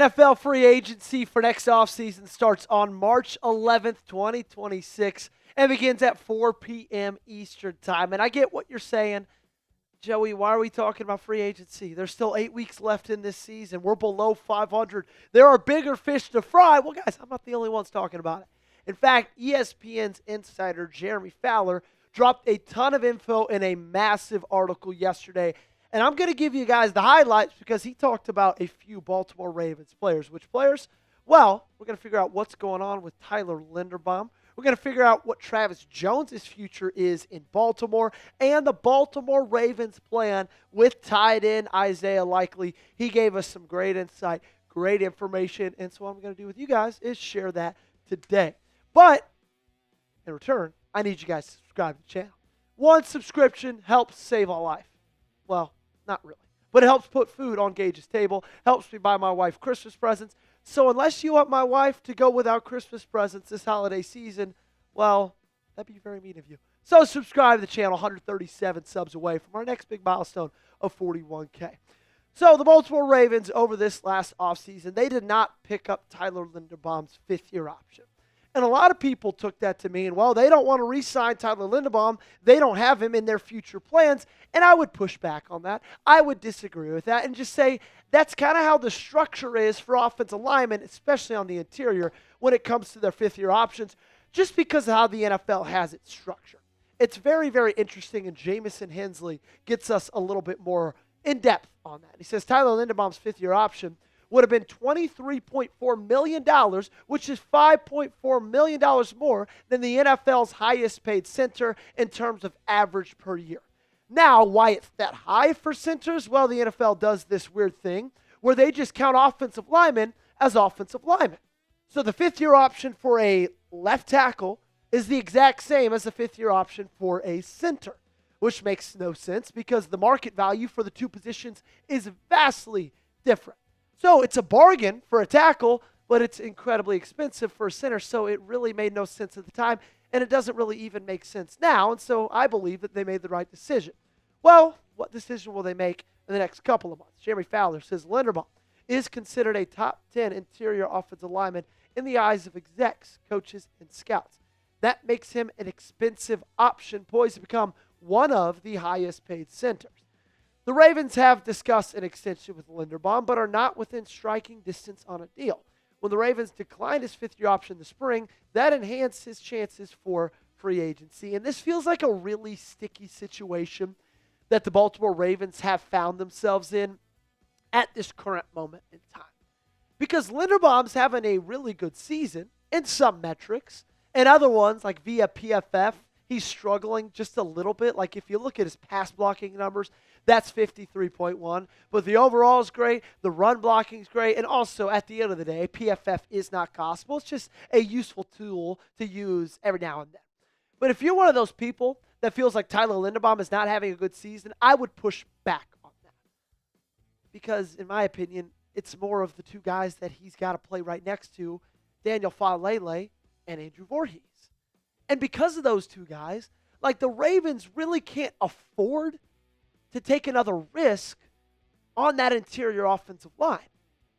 NFL free agency for next offseason starts on March 11th, 2026, and begins at 4 p.m. Eastern Time. And I get what you're saying. Joey, why are we talking about free agency? There's still 8 weeks left in this season. We're below 500. There are bigger fish to fry. Well, guys, I'm not the only ones talking about it. In fact, ESPN's insider Jeremy Fowler dropped a ton of info in a massive article yesterday. And I'm going to give you guys the highlights because he talked about a few Baltimore Ravens players. Which players? Well, we're going to figure out what's going on with Tyler Linderbaum. We're going to figure out what Travis Jones' future is in Baltimore and the Baltimore Ravens plan with tight end Isaiah Likely. He gave us some great insight, great information, and so what I'm going to do with you guys is share that today. But in return, I need you guys to subscribe to the channel. One subscription helps save a life. Well, not really, but it helps put food on Gage's table, helps me buy my wife Christmas presents. So unless you want my wife to go without Christmas presents this holiday season, well, that'd be very mean of you. So subscribe to the channel, 137 subs away from our next big milestone of 41K. So the Baltimore Ravens over this last offseason, they did not pick up Tyler Linderbaum's fifth-year option. And a lot of people took that to mean, well, they don't want to re-sign Tyler Linderbaum. They don't have him in their future plans. And I would push back on that. I would disagree with that and just say that's kind of how the structure is for offensive linemen, especially on the interior, when it comes to their fifth-year options, just because of how the NFL has its structure. It's very, very interesting, and Jamison Hensley gets us a little bit more in-depth on that. He says Tyler Linderbaum's fifth-year option would have been $23.4 million, which is $5.4 million more than the NFL's highest paid center in terms of average per year. Now, why it's that high for centers? Well, the NFL does this weird thing where they just count offensive linemen as offensive linemen. So the fifth-year option for a left tackle is the exact same as the fifth-year option for a center, which makes no sense because the market value for the two positions is vastly different. So it's a bargain for a tackle, but it's incredibly expensive for a center, so it really made no sense at the time, and it doesn't really even make sense now, and so I believe that they made the right decision. Well, what decision will they make in the next couple of months? Jeremy Fowler says Linderbaum is considered a top 10 interior offensive lineman in the eyes of execs, coaches, and scouts. That makes him an expensive option poised to become one of the highest paid centers. The Ravens have discussed an extension with Linderbaum, but are not within striking distance on a deal. When the Ravens declined his fifth-year option in the spring, that enhanced his chances for free agency. And this feels like a really sticky situation that the Baltimore Ravens have found themselves in at this current moment in time. Because Linderbaum's having a really good season in some metrics, and other ones, like via PFF, he's struggling just a little bit. Like if you look at his pass blocking numbers, that's 53.1. But the overall is great. The run blocking is great. And also, at the end of the day, PFF is not gospel. It's just a useful tool to use every now and then. But if you're one of those people that feels like Tyler Linderbaum is not having a good season, I would push back on that. Because, in my opinion, it's more of the two guys that he's got to play right next to, Daniel Fowler and Andrew Voorhees. And because of those two guys, like the Ravens really can't afford to take another risk on that interior offensive line.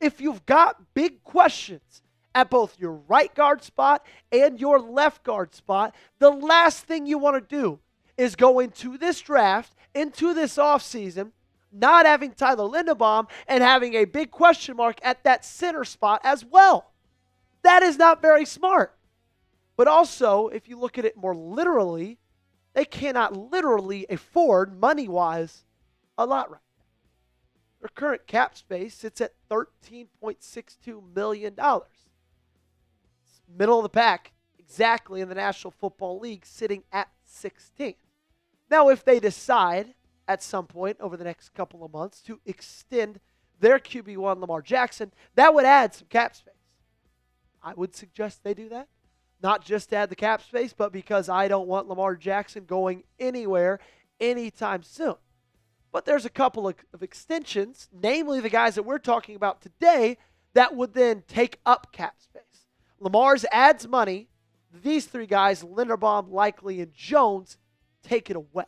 If you've got big questions at both your right guard spot and your left guard spot, the last thing you want to do is go into this draft, into this offseason, not having Tyler Linderbaum and having a big question mark at that center spot as well. That is not very smart. But also, if you look at it more literally, they cannot literally afford, money-wise, a lot right now. Their current cap space sits at $13.62 million. It's middle of the pack, exactly in the National Football League, sitting at 16th. Now, if they decide at some point over the next couple of months to extend their QB1, Lamar Jackson, that would add some cap space. I would suggest they do that. Not just to add the cap space, but because I don't want Lamar Jackson going anywhere anytime soon. But there's a couple of extensions, namely the guys that we're talking about today, that would then take up cap space. Lamar's adds money. These three guys, Linderbaum, Likely, and Jones, take it away.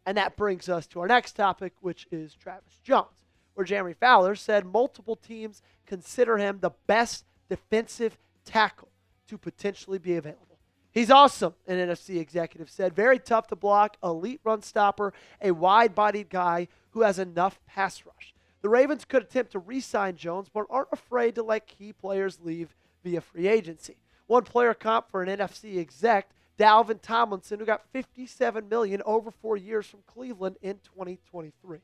And that brings us to our next topic, which is Travis Jones. where Jeremy Fowler said multiple teams consider him the best defensive tackle to potentially be available. He's awesome, an NFC executive said. Very tough to block, elite run stopper, a wide-bodied guy who has enough pass rush. The Ravens could attempt to re-sign Jones, but aren't afraid to let key players leave via free agency. One player comp for an NFC exec, Dalvin Tomlinson, who got $57 million over 4 years from Cleveland in 2023.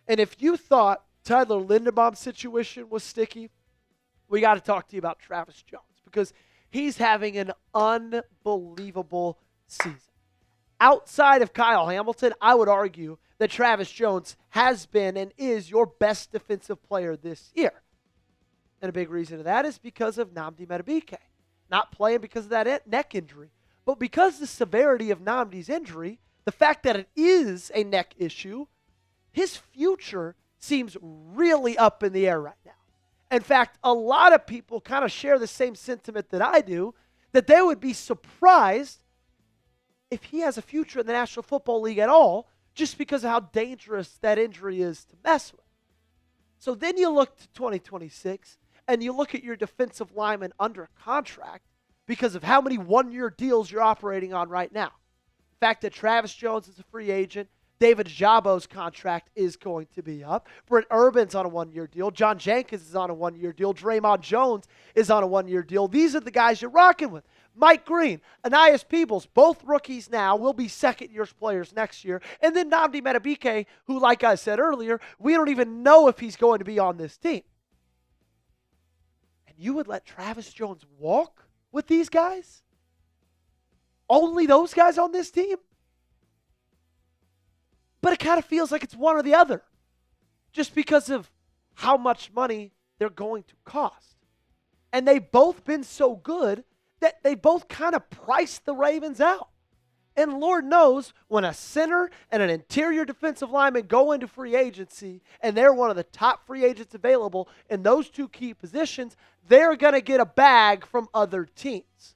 And if you thought Tyler Linderbaum's situation was sticky, we got to talk to you about Travis Jones because he's having an unbelievable season. Outside of Kyle Hamilton, I would argue that Travis Jones has been and is your best defensive player this year. And a big reason of that is because of Nnamdi Madubuike. Not playing because of that neck injury, but because of the severity of Nnamdi's injury, the fact that it is a neck issue, his future seems really up in the air right now. In fact, a lot of people kind of share the same sentiment that I do, that they would be surprised if he has a future in the National Football League at all, just because of how dangerous that injury is to mess with. So then you look to 2026, and you look at your defensive lineman under contract because of how many one-year deals you're operating on right now. The fact that Travis Jones is a free agent, David Ajabo's contract is going to be up. Brent Urban's on a one-year deal. John Jenkins is on a one-year deal. Draymond Jones is on a one-year deal. These are the guys you're rocking with. Mike Green, Ainias Peebles, both rookies now, will be second-year players next year. And then Nnamdi Madubuike, who, like I said earlier, we don't even know if he's going to be on this team. And you would let Travis Jones walk with these guys? Only those guys on this team? But it kind of feels like it's one or the other, just because of how much money they're going to cost. And they've both been so good that they both kind of priced the Ravens out. And Lord knows, when a center and an interior defensive lineman go into free agency, and they're one of the top free agents available in those two key positions, they're going to get a bag from other teams.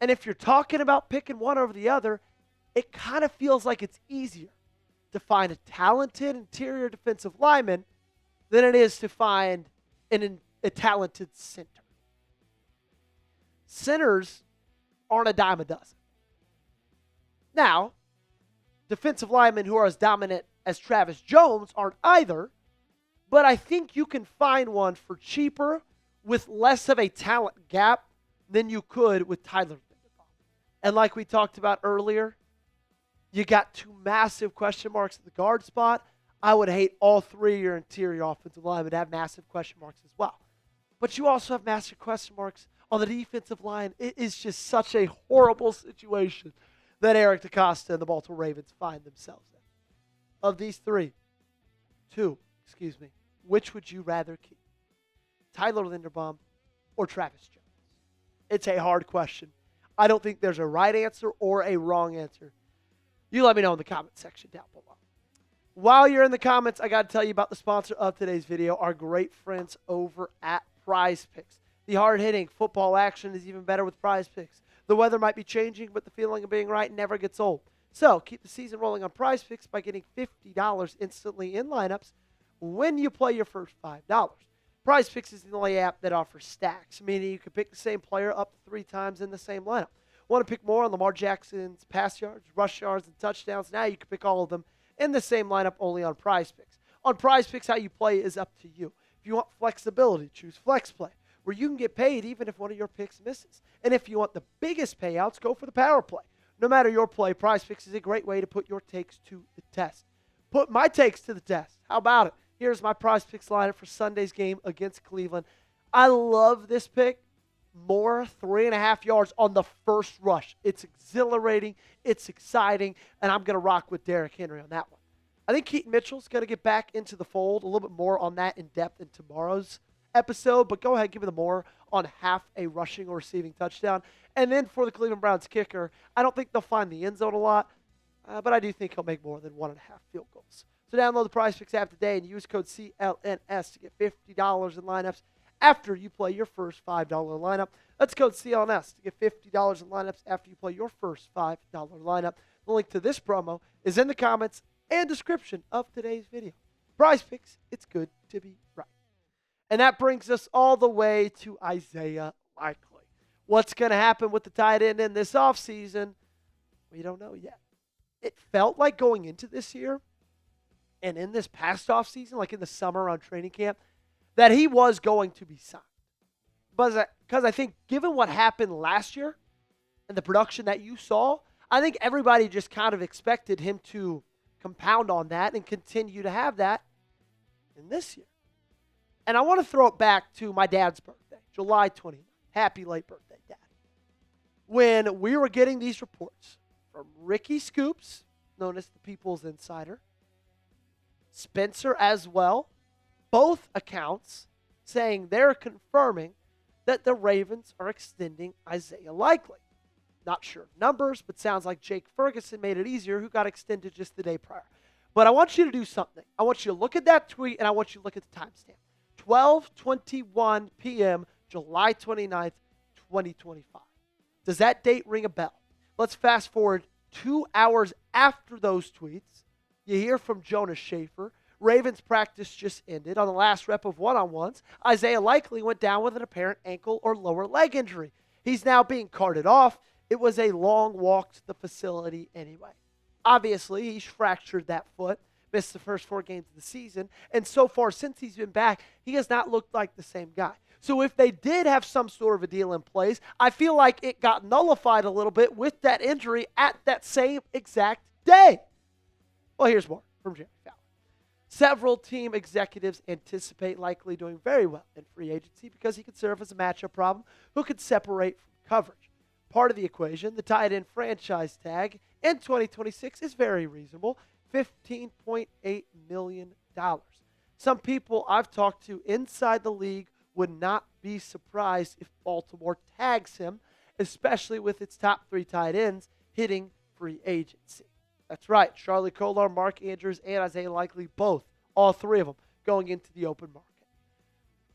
And if you're talking about picking one over the other, it kind of feels like it's easier to find a talented interior defensive lineman than it is to find a talented center. Centers aren't a dime a dozen. Now, defensive linemen who are as dominant as Travis Jones aren't either, but I think you can find one for cheaper with less of a talent gap than you could with Tyler Linderbaum. And like we talked about earlier, you got two massive question marks at the guard spot. I would hate all three of your interior offensive linemen to have massive question marks as well. But you also have massive question marks on the defensive line. It is just such a horrible situation that Eric DeCosta and the Baltimore Ravens find themselves in. Of these two, which would you rather keep? Tyler Linderbaum or Travis Jones? It's a hard question. I don't think there's a right answer or a wrong answer. You let me know in the comment section down below. While you're in the comments, I got to tell you about the sponsor of today's video, our great friends over at PrizePicks. The hard-hitting football action is even better with PrizePicks. The weather might be changing, but the feeling of being right never gets old. So keep the season rolling on PrizePicks by getting $50 instantly in lineups when you play your first $5. PrizePicks is the only app that offers stacks, meaning you can pick the same player up to 3 times in the same lineup. Want to pick more on Lamar Jackson's pass yards, rush yards, and touchdowns? Now you can pick all of them in the same lineup only on PrizePicks. On PrizePicks, how you play is up to you. If you want flexibility, choose FlexPlay, where you can get paid even if one of your picks misses. And if you want the biggest payouts, go for the power play. No matter your play, PrizePicks is a great way to put your takes to the test. Put my takes to the test. How about it? Here's my PrizePicks lineup for Sunday's game against Cleveland. I love this pick. More 3.5 yards on the first rush. It's exhilarating. It's exciting. And I'm going to rock with Derrick Henry on that one. I think Keaton Mitchell's going to get back into the fold. A little bit more on that in depth in tomorrow's episode. But go ahead, give me the more on half a rushing or receiving touchdown. And then for the Cleveland Browns kicker, I don't think they'll find the end zone a lot. But I do think he'll make more than 1.5 field goals. So download the PrizePicks app today and use code CLNS to get $50 in lineups after you play your first $5 lineup. That's code CLNS to get $50 in lineups after you play your first $5 lineup. The link to this promo is in the comments and description of today's video. PrizePicks, it's good to be right. And that brings us all the way to Isaiah Likely. What's going to happen with the tight end in this offseason? We don't know yet. It felt like going into this year and in this past offseason, like in the summer around training camp, that he was going to be signed. Because I think given what happened last year and the production that you saw, I think everybody just kind of expected him to compound on that and continue to have that in this year. And I want to throw it back to my dad's birthday, July 29th. Happy late birthday, Dad. When we were getting these reports from Ricky Scoops, known as the People's Insider, Spencer as well, both accounts saying they're confirming that the Ravens are extending Isaiah Likely. Not sure of numbers, but sounds like Jake Ferguson made it easier, who got extended just the day prior. But I want you to do something. I want you to look at that tweet, and I want you to look at the timestamp. 12:21 p.m., July 29th, 2025. Does that date ring a bell? Let's fast forward 2 hours after those tweets. You hear from Jonas Schaefer. Ravens practice just ended. On the last rep of one-on-ones, Isaiah Likely went down with an apparent ankle or lower leg injury. He's now being carted off. It was a long walk to the facility anyway. Obviously, he's fractured that foot, missed the first 4 games of the season, and so far since he's been back, he has not looked like the same guy. So if they did have some sort of a deal in place, I feel like it got nullified a little bit with that injury at that same exact day. Well, here's more from Jerry Fowler. Several team executives anticipate Likely doing very well in free agency because he could serve as a matchup problem who could separate from coverage. Part of the equation, the tight end franchise tag in 2026 is very reasonable, $15.8 million. Some people I've talked to inside the league would not be surprised if Baltimore tags him, especially with its top 3 tight ends hitting free agency. That's right, Charlie Kolar, Mark Andrews, and Isaiah Likely, all 3 of them, going into the open market.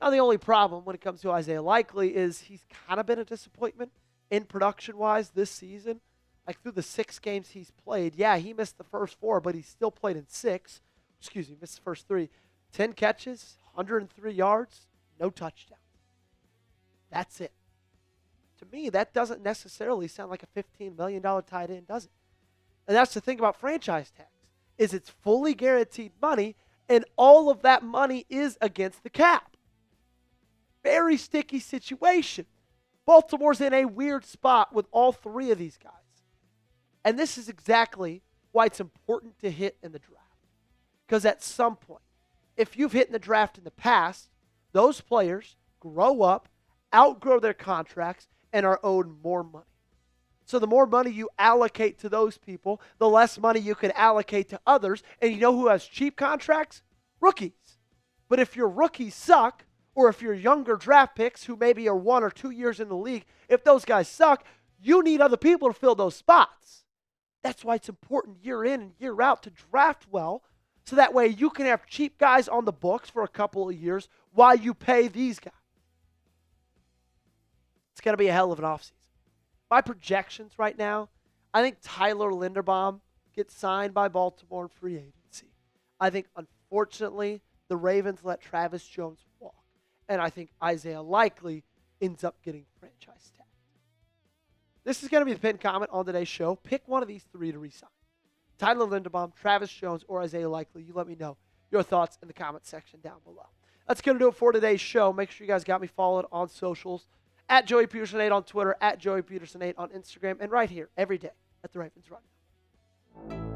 Now, the only problem when it comes to Isaiah Likely is he's kind of been a disappointment in production-wise this season. Like through the 6 games he's played, yeah, he missed the first 4, but he still played in 6. Missed the first 3. 10 catches, 103 yards, no touchdowns. That's it. To me, that doesn't necessarily sound like a $15 million tight end, does it? And that's the thing about franchise tags, is it's fully guaranteed money, and all of that money is against the cap. Very sticky situation. Baltimore's in a weird spot with all 3 of these guys. And this is exactly why it's important to hit in the draft. Because at some point, if you've hit in the draft in the past, those players grow up, outgrow their contracts, and are owed more money. So the more money you allocate to those people, the less money you can allocate to others. And you know who has cheap contracts? Rookies. But if your rookies suck, or if your younger draft picks who maybe are 1 or 2 years in the league, if those guys suck, you need other people to fill those spots. That's why it's important year in and year out to draft well, so that way you can have cheap guys on the books for a couple of years while you pay these guys. It's going to be a hell of an offseason. My projections right now, I think Tyler Linderbaum gets signed by Baltimore in free agency. I think, unfortunately, the Ravens let Travis Jones walk. And I think Isaiah Likely ends up getting franchise tag. This is going to be the pinned comment on today's show. Pick one of these 3 to re-sign. Tyler Linderbaum, Travis Jones, or Isaiah Likely. You let me know your thoughts in the comment section down below. That's going to do it for today's show. Make sure you guys got me followed on socials. At Joey Peterson8 on Twitter, at Joey Peterson8 on Instagram, and right here every day at the Ravens Run.